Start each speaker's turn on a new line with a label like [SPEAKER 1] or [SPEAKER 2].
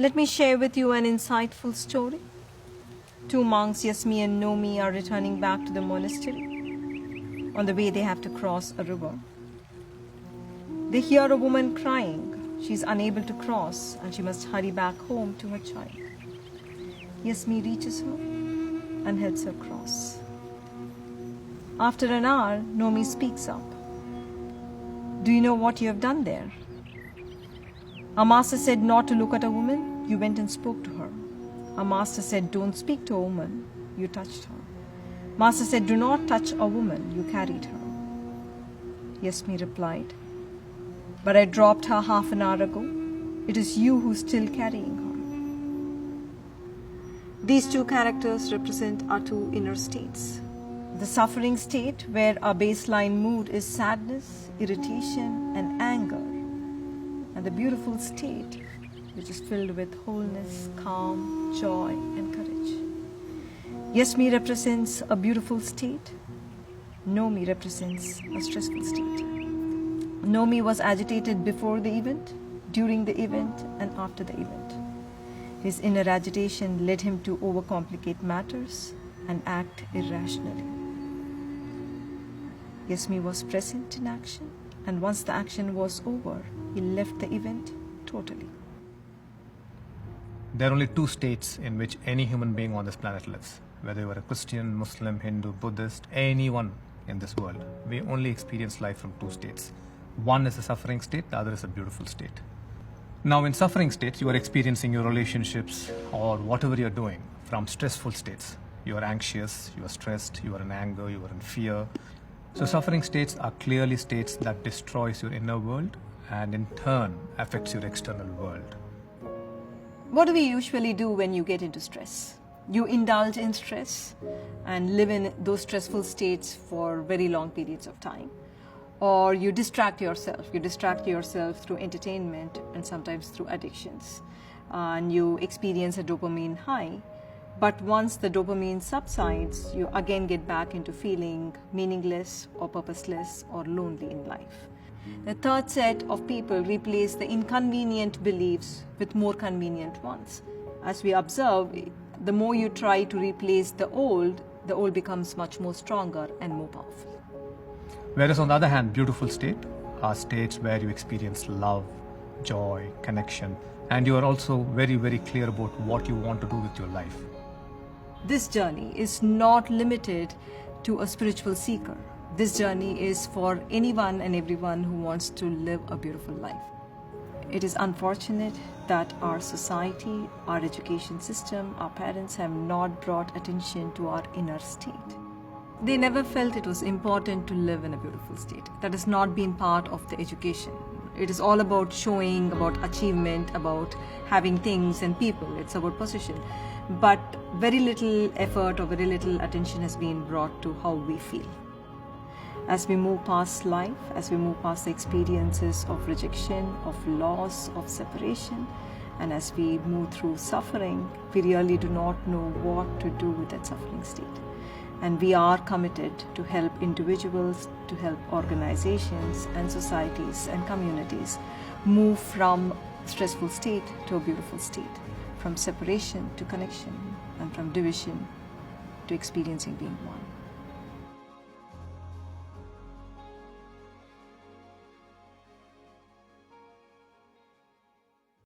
[SPEAKER 1] Let me share with you an insightful story. Two monks, Yasmi and Nomi, are returning back to the monastery. On the way, they have to cross a river. They hear a woman crying. She is unable to cross and she must hurry back home to her child. Yasmi reaches her and helps her cross. After an hour, Nomi speaks up. Do you know what you have done there? Our master said not to look at a woman. You went and spoke to her. Our master said don't speak to a woman. You touched her. Master said do not touch a woman. You carried her. Yasmi replied, but I dropped her half an hour ago. It is you who's still carrying her. These two characters represent our two inner states. The suffering state, where our baseline mood is sadness, irritation, and anger. And the beautiful state, which is filled with wholeness, calm, joy, and courage. Yasmi represents a beautiful state. Nomi represents a stressful state. Nomi was agitated before the event, during the event, and after the event. His inner agitation led him to overcomplicate matters and act irrationally. Yasmi was present in action, and once the action was over, he left the event totally.
[SPEAKER 2] There are only two states in which any human being on this planet lives. Whether you are a Christian, Muslim, Hindu, Buddhist, anyone in this world, we only experience life from two states. One is a suffering state, the other is a beautiful state. Now in suffering states, you are experiencing your relationships or whatever you're doing from stressful states. You are anxious, you are stressed, you are in anger, you are in fear. So suffering states are clearly states that destroys your inner world and in turn affects your external world.
[SPEAKER 1] What do we usually do when you get into stress? You indulge in stress and live in those stressful states for very long periods of time. Or you distract yourself. You distract yourself through entertainment and sometimes through addictions. And you experience a dopamine high. But once the dopamine subsides, you again get back into feeling meaningless or purposeless or lonely in life. The third set of people replace the inconvenient beliefs with more convenient ones. As we observe, the more you try to replace the old becomes much more stronger and more powerful.
[SPEAKER 2] Whereas on the other hand, beautiful state are states where you experience love, joy, connection, and you are also very, very clear about what you want to do with your life.
[SPEAKER 1] This journey is not limited to a spiritual seeker. This journey is for anyone and everyone who wants to live a beautiful life. It is unfortunate that our society, our education system, our parents have not brought attention to our inner state. They never felt it was important to live in a beautiful state. That has not been part of the education. It is all about showing, about achievement, about having things and people. It's about position. But very little effort or very little attention has been brought to how we feel. As we move past life, as we move past the experiences of rejection, of loss, of separation, and as we move through suffering, we really do not know what to do with that suffering state. And we are committed to help individuals, to help organizations and societies and communities move from stressful state to a beautiful state, from separation to connection, and from division to experiencing being one.